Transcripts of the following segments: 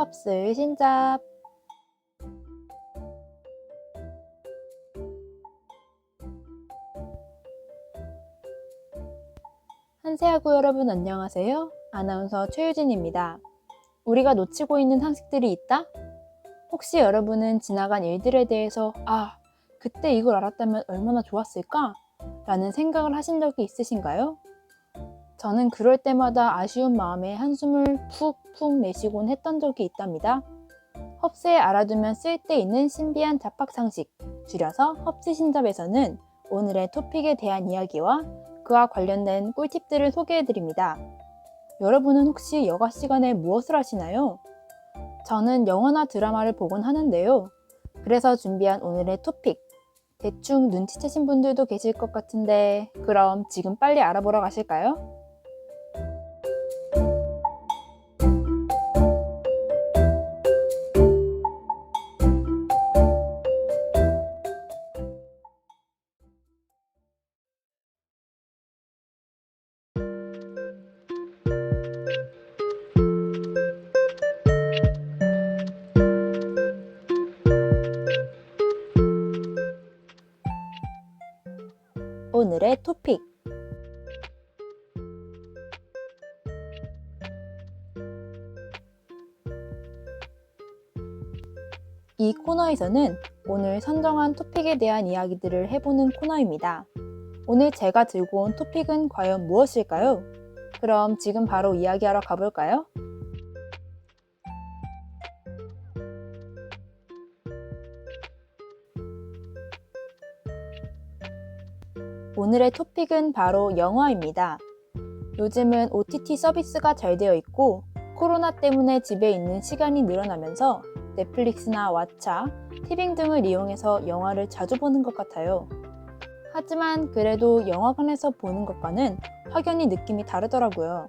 흡슬 신잡. 한세하구 여러분 안녕하세요. 아나운서 최유진입니다. 우리가 놓치고 있는 상식들이 있다? 혹시 여러분은 지나간 일들에 대해서 그때 이걸 알았다면 얼마나 좋았을까? 라는 생각을 하신 적이 있으신가요? 저는 그럴 때마다 아쉬운 마음에 한숨을 푹푹 내쉬곤 했던 적이 있답니다. 헙스에 알아두면 쓸데있는 신비한 잡학상식, 줄여서 헙스신잡에서는 오늘의 토픽에 대한 이야기와 그와 관련된 꿀팁들을 소개해드립니다. 여러분은 혹시 여가 시간에 무엇을 하시나요? 저는 영화나 드라마를 보곤 하는데요. 그래서 준비한 오늘의 토픽, 대충 눈치채신 분들도 계실 것 같은데 그럼 지금 빨리 알아보러 가실까요? 오늘의 토픽, 이 코너에서는 오늘 선정한 토픽에 대한 이야기들을 해보는 코너입니다. 오늘 제가 들고 온 토픽은 과연 무엇일까요? 그럼 지금 바로 이야기하러 가볼까요? 오늘의 토픽은 바로 영화입니다. 요즘은 OTT 서비스가 잘 되어 있고 코로나 때문에 집에 있는 시간이 늘어나면서 넷플릭스나 왓챠, 티빙 등을 이용해서 영화를 자주 보는 것 같아요. 하지만 그래도 영화관에서 보는 것과는 확연히 느낌이 다르더라고요.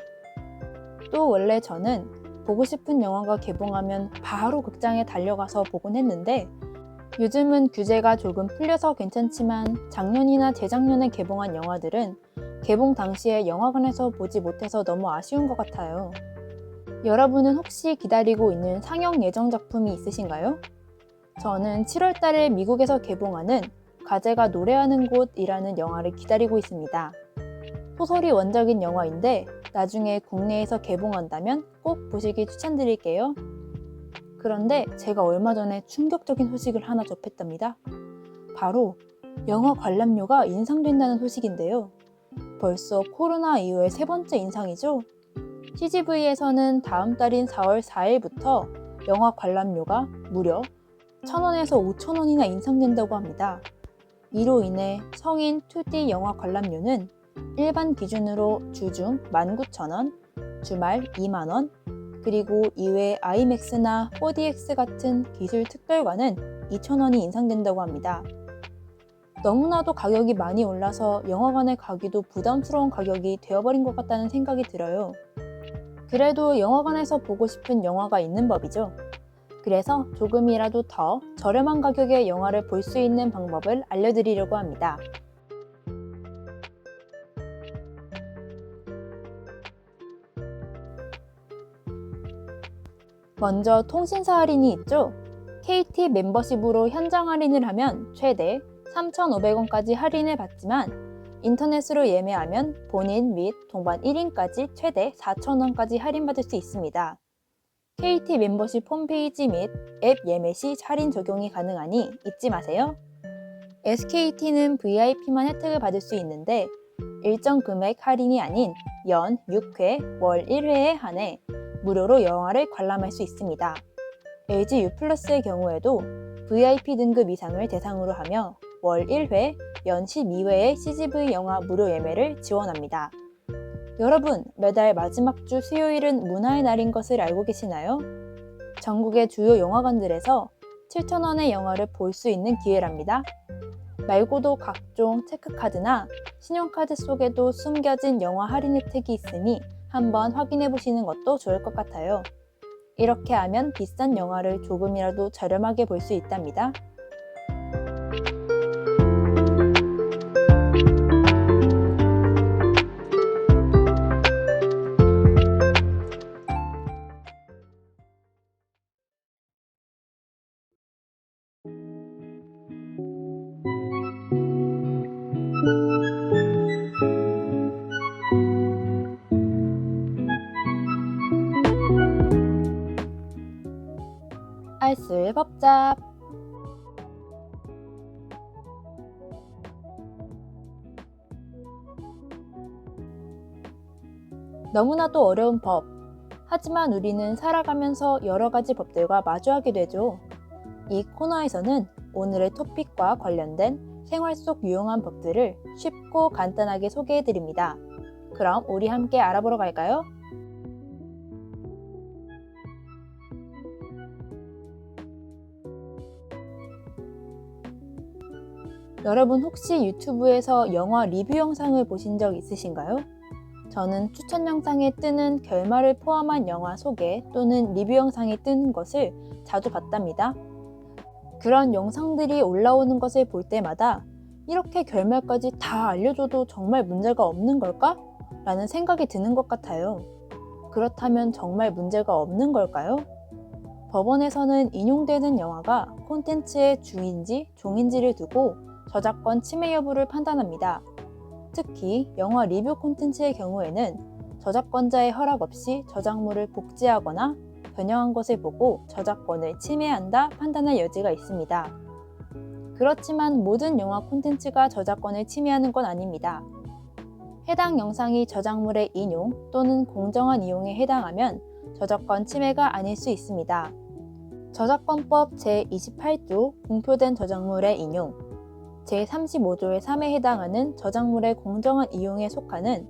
또 원래 저는 보고 싶은 영화가 개봉하면 바로 극장에 달려가서 보곤 했는데 요즘은 규제가 조금 풀려서 괜찮지만 작년이나 재작년에 개봉한 영화들은 개봉 당시에 영화관에서 보지 못해서 너무 아쉬운 것 같아요. 여러분은 혹시 기다리고 있는 상영 예정 작품이 있으신가요? 저는 7월 달에 미국에서 개봉하는 가재가 노래하는 곳이라는 영화를 기다리고 있습니다. 소설이 원작인 영화인데 나중에 국내에서 개봉한다면 꼭 보시길 추천드릴게요. 그런데 제가 얼마 전에 충격적인 소식을 하나 접했답니다. 바로 영화 관람료가 인상된다는 소식인데요. 벌써 코로나 이후에 세 번째 인상이죠? CGV에서는 다음 달인 4월 4일부터 영화 관람료가 무려 1,000원에서 5,000원이나 인상된다고 합니다. 이로 인해 성인 2D 영화 관람료는 일반 기준으로 주중 19,000원, 주말 2만원, 그리고 이외 IMAX나 4DX 같은 기술 특별관은 2,000원이 인상된다고 합니다. 너무나도 가격이 많이 올라서 영화관에 가기도 부담스러운 가격이 되어버린 것 같다는 생각이 들어요. 그래도 영화관에서 보고 싶은 영화가 있는 법이죠. 그래서 조금이라도 더 저렴한 가격에 영화를 볼 수 있는 방법을 알려드리려고 합니다. 먼저 통신사 할인이 있죠. KT 멤버십으로 현장 할인을 하면 최대 3,500원까지 할인을 받지만 인터넷으로 예매하면 본인 및 동반 1인까지 최대 4,000원까지 할인받을 수 있습니다. KT 멤버십 홈페이지 및 앱 예매 시 할인 적용이 가능하니 잊지 마세요. SKT는 VIP만 혜택을 받을 수 있는데 일정 금액 할인이 아닌 연 6회, 월 1회에 한해 무료로 영화를 관람할 수 있습니다. LG U+의 경우에도 VIP 등급 이상을 대상으로 하며 월 1회, 연 12회의 CGV 영화 무료 예매를 지원합니다. 여러분, 매달 마지막 주 수요일은 문화의 날인 것을 알고 계시나요? 전국의 주요 영화관들에서 7,000원의 영화를 볼 수 있는 기회랍니다. 말고도 각종 체크카드나 신용카드 속에도 숨겨진 영화 할인 혜택이 있으니 한번 확인해 보시는 것도 좋을 것 같아요. 이렇게 하면 비싼 영화를 조금이라도 저렴하게 볼 수 있답니다. 알쓸법잡. 너무나도 어려운 법. 하지만 우리는 살아가면서 여러 가지 법들과 마주하게 되죠. 이 코너에서는 오늘의 토픽과 관련된 생활 속 유용한 법들을 쉽고 간단하게 소개해드립니다. 그럼 우리 함께 알아보러 갈까요? 여러분 혹시 유튜브에서 영화 리뷰 영상을 보신 적 있으신가요? 저는 추천 영상에 뜨는 결말을 포함한 영화 소개 또는 리뷰 영상이 뜬 것을 자주 봤답니다. 그런 영상들이 올라오는 것을 볼 때마다 이렇게 결말까지 다 알려줘도 정말 문제가 없는 걸까? 라는 생각이 드는 것 같아요. 그렇다면 정말 문제가 없는 걸까요? 법원에서는 인용되는 영화가 콘텐츠의 중인지 종인지를 두고 저작권 침해 여부를 판단합니다. 특히 영화 리뷰 콘텐츠의 경우에는 저작권자의 허락 없이 저작물을 복제하거나 변형한 것을 보고 저작권을 침해한다 판단할 여지가 있습니다. 그렇지만 모든 영화 콘텐츠가 저작권을 침해하는 건 아닙니다. 해당 영상이 저작물의 인용 또는 공정한 이용에 해당하면 저작권 침해가 아닐 수 있습니다. 저작권법 제28조 공표된 저작물의 인용, 제35조의 3에 해당하는 저작물의 공정한 이용에 속하는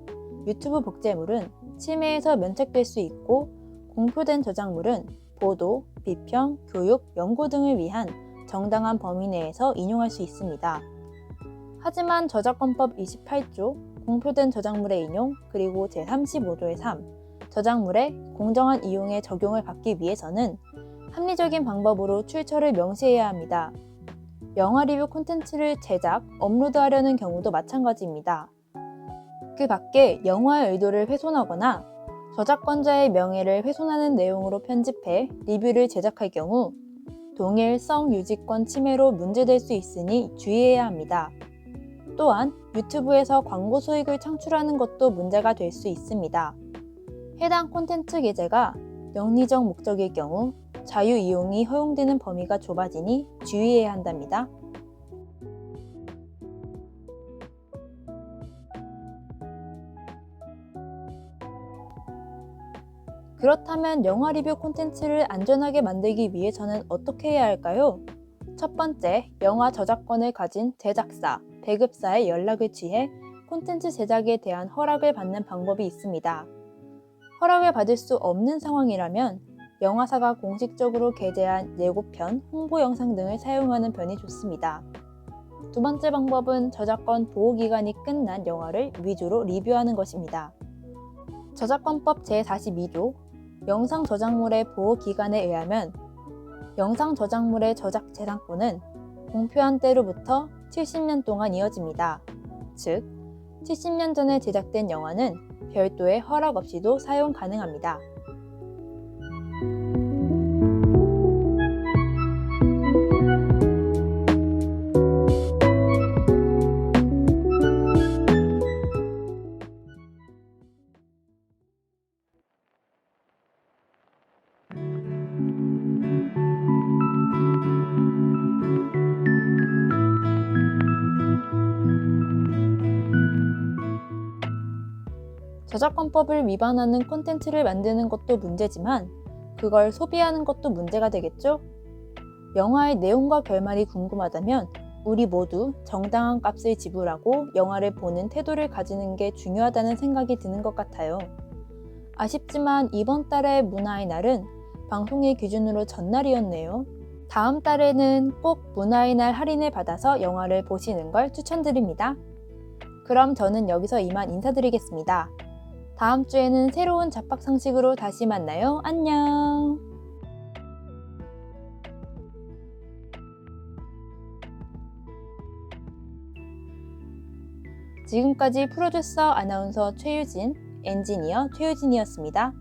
유튜브 복제물은 침해에서 면책될 수 있고 공표된 저작물은 보도, 비평, 교육, 연구 등을 위한 정당한 범위 내에서 인용할 수 있습니다. 하지만 저작권법 28조 공표된 저작물의 인용 그리고 제35조의 3 저작물의 공정한 이용에 적용을 받기 위해서는 합리적인 방법으로 출처를 명시해야 합니다. 영화 리뷰 콘텐츠를 제작, 업로드하려는 경우도 마찬가지입니다. 그 밖에 영화의 의도를 훼손하거나 저작권자의 명예를 훼손하는 내용으로 편집해 리뷰를 제작할 경우 동일성 유지권 침해로 문제될 수 있으니 주의해야 합니다. 또한 유튜브에서 광고 수익을 창출하는 것도 문제가 될 수 있습니다. 해당 콘텐츠 게재가 영리적 목적일 경우 자유 이용이 허용되는 범위가 좁아지니 주의해야 한답니다. 그렇다면 영화 리뷰 콘텐츠를 안전하게 만들기 위해서는 어떻게 해야 할까요? 첫 번째, 영화 저작권을 가진 제작사, 배급사의 연락을 취해 콘텐츠 제작에 대한 허락을 받는 방법이 있습니다. 허락을 받을 수 없는 상황이라면 영화사가 공식적으로 게재한 예고편, 홍보 영상 등을 사용하는 편이 좋습니다. 두 번째 방법은 저작권 보호기간이 끝난 영화를 위주로 리뷰하는 것입니다. 저작권법 제42조 영상 저작물의 보호기간에 의하면 영상 저작물의 저작 재산권은 공표한 때로부터 70년 동안 이어집니다. 즉, 70년 전에 제작된 영화는 별도의 허락 없이도 사용 가능합니다. 저작권법을 위반하는 콘텐츠를 만드는 것도 문제지만 그걸 소비하는 것도 문제가 되겠죠? 영화의 내용과 결말이 궁금하다면 우리 모두 정당한 값을 지불하고 영화를 보는 태도를 가지는 게 중요하다는 생각이 드는 것 같아요. 아쉽지만 이번 달의 문화의 날은 방송일 기준으로 전날이었네요. 다음 달에는 꼭 문화의 날 할인을 받아서 영화를 보시는 걸 추천드립니다. 그럼 저는 여기서 이만 인사드리겠습니다. 다음 주에는 새로운 잡학 상식으로 다시 만나요. 안녕! 지금까지 프로듀서 아나운서 최유진, 엔지니어 최유진이었습니다.